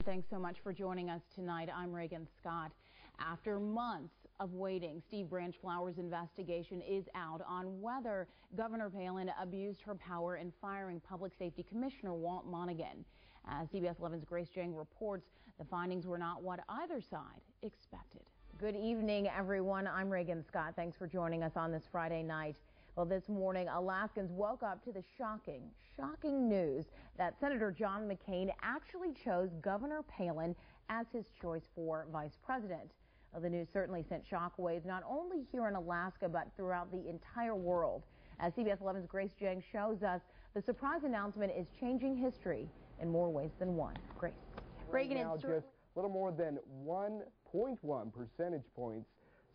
Thanks so much for joining us tonight. I'm Raegan Scott. After months of waiting, Steve Branchflower's investigation is out on whether Governor Palin abused her power in firing Public Safety Commissioner Walt Monaghan. As CBS 11's Grace Jang reports, the findings were not what either side expected. Good evening, everyone. I'm Raegan Scott. Thanks for joining us on this Friday night. Well, this morning, Alaskans woke up to the shocking news that Senator John McCain actually chose Governor Palin as his choice for vice president. Well, the news certainly sent shockwaves not only here in Alaska, but throughout the entire world. As CBS 11's Grace Jang shows us, the surprise announcement is changing history in more ways than one. Grace. Right now, just a little more than 1.1 percentage points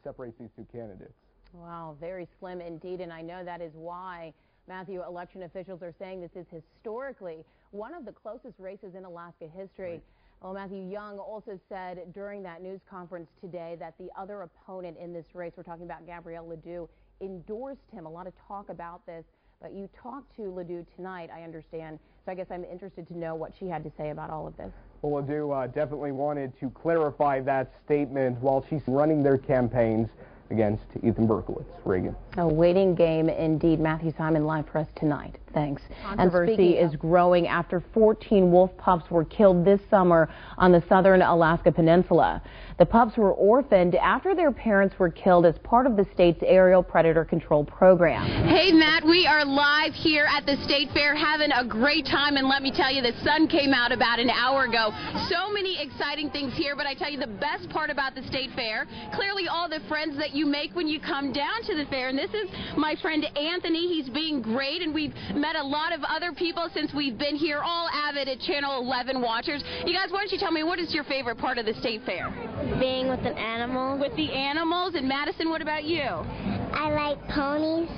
separates these two candidates. Wow, very slim indeed, and I know that is why, Matthew, election officials are saying this is historically one of the closest races in Alaska history. Right. Well, Matthew Young also said during that news conference today that the other opponent in this race, we're talking about Gabrielle Ledoux, endorsed him. A lot of talk about this, but you talked to Ledoux tonight, I understand, so I guess I'm interested to know what she had to say about all of this. Well, Ledoux definitely wanted to clarify that statement while she's running their campaigns against Ethan Berkowitz. Raegan. A waiting game indeed. Matthew Simon, live press tonight. Thanks. Controversy is growing after 14 wolf pups were killed this summer on the southern Alaska Peninsula. The pups were orphaned after their parents were killed as part of the state's aerial predator control program. Hey, Matt, we are live here at the State Fair having a great time, and let me tell you, the sun came out about an hour ago. So many exciting things here, but I tell you the best part about the State Fair, clearly all the friends that you make when you come down to the fair, and this is my friend Anthony. He's being great, and we've met a lot of other people since we've been here, all avid at Channel 11 watchers. You guys, why don't you tell me, what is your favorite part of the State Fair? Being with an animal. With the animals. And Madison, what about you? I like ponies.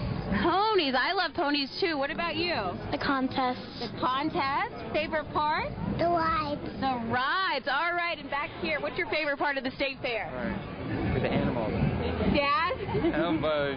Ponies. I love ponies too. What about you? The contest. The contest. Favorite part? The rides. The rides. All right. And back here, what's your favorite part of the State Fair? All right. For the animals. Dad?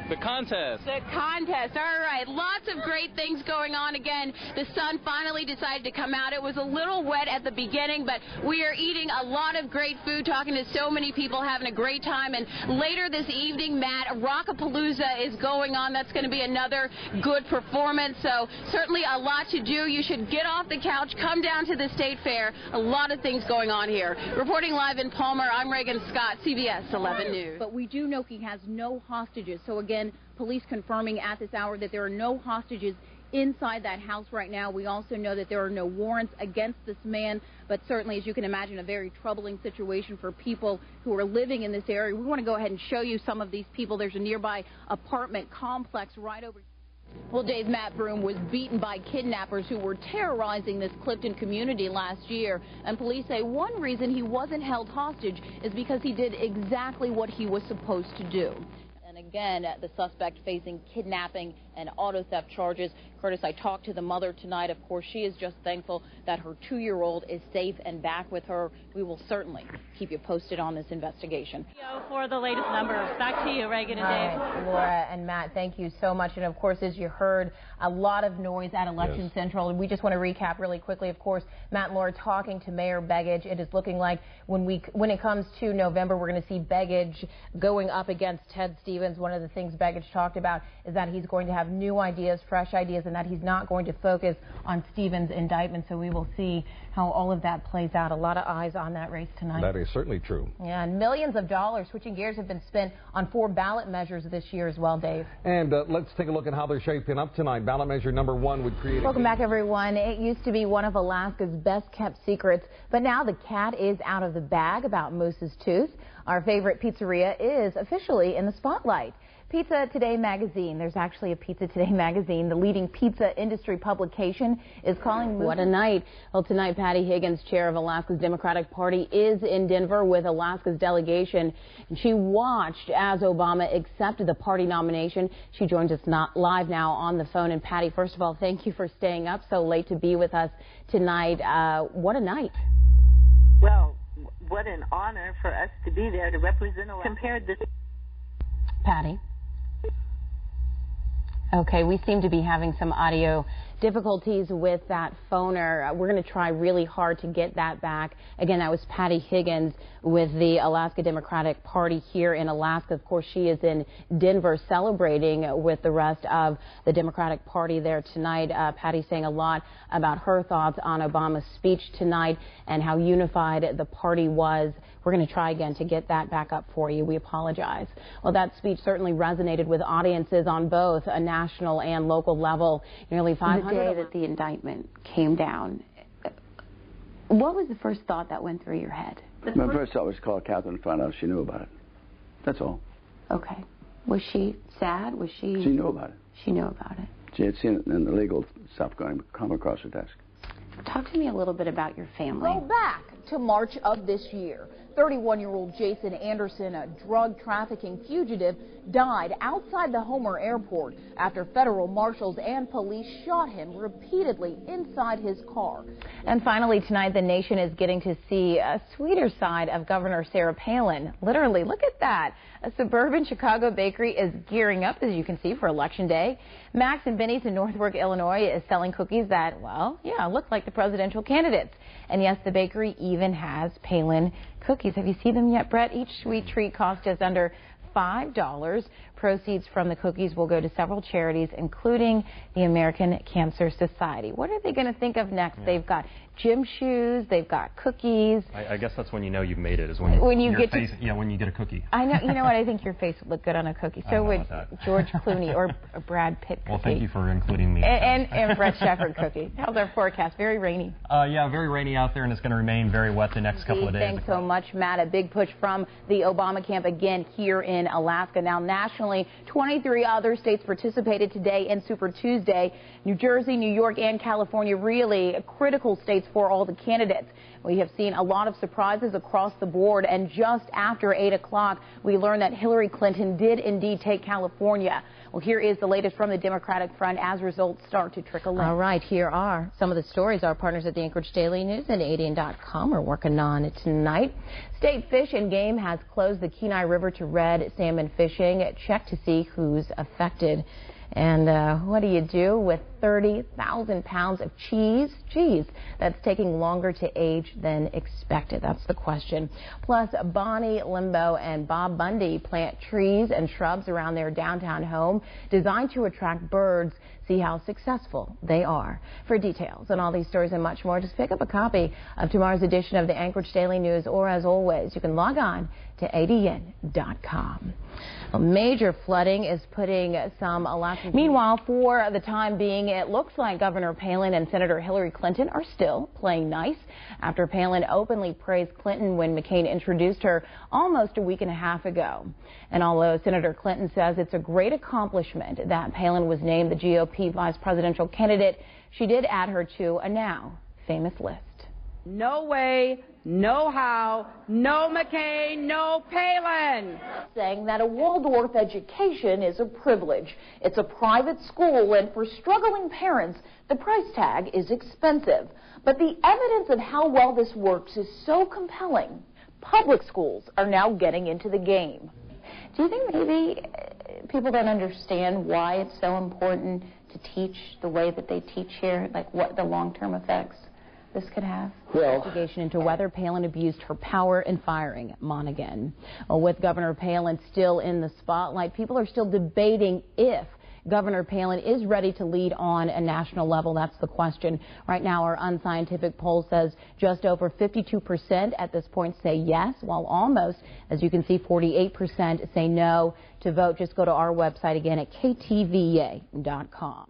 The contest. The contest. All right. Lots of great things going on. Again, the sun finally decided to come out. It was a little wet at the beginning, but we are eating a lot of great food, talking to so many people, having a great time. And later this evening, Matt, Rockapalooza is going on. That's going to be another good performance. So certainly a lot to do. You should get off the couch, come down to the State Fair. A lot of things going on here. Reporting live in Palmer, I'm Raegan Scott, CBS 11 News. But we do know he has no hostages. So again, police confirming at this hour that there are no hostages inside that house right now. We also know that there are no warrants against this man, but certainly, as you can imagine, a very troubling situation for people who are living in this area. We want to go ahead and show you some of these people. There's a nearby apartment complex right over. Well, Dave, Matt Broom was beaten by kidnappers who were terrorizing this Clifton community last year, and police say one reason he wasn't held hostage is because he did exactly what he was supposed to do. And again, the suspect facing kidnapping and auto theft charges. Curtis, I talked to the mother tonight. Of course, she is just thankful that her 2-year-old is safe and back with her. We will certainly keep you posted on this investigation. For the latest numbers. Back to you, Raegan and Dave. Laura and Matt, thank you so much. And of course, as you heard, a lot of noise at Election Central. And we just want to recap really quickly. Of course, Matt and Laura talking to Mayor Begich. It is looking like when it comes to November, we're going to see Begich going up against Ted Stevens. One of the things Begich talked about is that he's going to have new ideas, fresh ideas, and that he's not going to focus on Stevens' indictment. So we will see how all of that plays out. A lot of eyes on that race tonight. That is certainly true. Yeah, and millions of dollars, switching gears, have been spent on 4 ballot measures this year as well, Dave. And let's take a look at how they're shaping up tonight. Ballot measure number 1 would create... Welcome back, everyone. It used to be one of Alaska's best-kept secrets, but now the cat is out of the bag about Moose's tooth. Our favorite pizzeria is officially in the spotlight. Pizza Today magazine. There's actually a Pizza Today magazine. The leading pizza industry publication is calling What a night. Well, tonight, Patty Higgins, chair of Alaska's Democratic Party, is in Denver with Alaska's delegation. And she watched as Obama accepted the party nomination. She joins us live now on the phone. And Patty, first of all, thank you for staying up so late to be with us tonight. What a night. Well, what an honor for us to be there to represent Alaska. Compared this. Patty. Okay, we seem to be having some audio difficulties with that phoner. We're going to try really hard to get that back. Again, that was Patty Higgins with the Alaska Democratic Party here in Alaska. Of course, she is in Denver celebrating with the rest of the Democratic Party there tonight. Patty saying a lot about her thoughts on Obama's speech tonight and how unified the party was. We're going to try again to get that back up for you. We apologize. Well, that speech certainly resonated with audiences on both a national and local level. Nearly 500. The day that the indictment came down, what was the first thought that went through your head? My first thought was to call Catherine and find out if she knew about it. That's all. Okay. Was she sad? Was she... She knew about it. She knew about it. She had seen it in the legal stuff come across her desk. Talk to me a little bit about your family. Go back to March of this year. 31-year-old Jason Anderson, a drug trafficking fugitive, died outside the Homer airport after federal marshals and police shot him repeatedly inside his car. And finally tonight, the nation is getting to see a sweeter side of Governor Sarah Palin. Literally, look at that. A suburban Chicago bakery is gearing up, as you can see, for Election Day. Max and Benny's in Northbrook, Illinois is selling cookies that, well, yeah, look like the presidential candidates. And yes, the bakery even has Palin cookies. Have you seen them yet, Brett? Each sweet treat costs just under $5. Proceeds from the cookies will go to several charities, including the American Cancer Society. What are they going to think of next? Yeah. They've got gym shoes, they've got cookies. I guess that's when you know you've made it, is when you get when you get a cookie. I know. You know what? I think your face would look good on a cookie. So would George Clooney or Brad Pitt cookie. Well, thank you for including me. And Brett Shepard cookie. How's our forecast? Very rainy. Yeah, very rainy out there, and it's going to remain very wet the next couple of days. Thanks so much, Matt. A big push from the Obama camp again here in Alaska. Now, nationally, 23 other states participated today in Super Tuesday. New Jersey, New York, and California, really critical states for all the candidates. We have seen a lot of surprises across the board, and just after 8 o'clock, we learned that Hillary Clinton did indeed take California. Well, here is the latest from the Democratic front as results start to trickle in. All right, here are some of the stories our partners at the Anchorage Daily News and ADN.com are working on tonight. State Fish and Game has closed the Kenai River to red salmon fishing. Check to see who's affected. And what do you do with 30,000 pounds of cheese that's taking longer to age than expected? That's the question. Plus, Bonnie Limbo and Bob Bundy plant trees and shrubs around their downtown home designed to attract birds. See how successful they are. For details on all these stories and much more, just pick up a copy of tomorrow's edition of the Anchorage Daily News, or as always, you can log on to ADN.com. Major flooding is putting some Alaskans. Meanwhile, for the time being, it looks like Governor Palin and Senator Hillary Clinton are still playing nice after Palin openly praised Clinton when McCain introduced her almost a week and a half ago. And although Senator Clinton says it's a great accomplishment that Palin was named the GOP vice presidential candidate, she did add her to a now famous list. No way, no how, no McCain, no Palin. Saying that a Waldorf education is a privilege. It's a private school, and for struggling parents, the price tag is expensive. But the evidence of how well this works is so compelling. Public schools are now getting into the game. Do you think maybe people don't understand why it's so important to teach the way that they teach here, like what the long-term effects this could have? Investigation into whether Palin abused her power in firing Monaghan. Well, with Governor Palin still in the spotlight, people are still debating if Governor Palin is ready to lead on a national level. That's the question. Right now, our unscientific poll says just over 52% at this point say yes, while almost, as you can see, 48% say no. To vote, just go to our website again at ktva.com.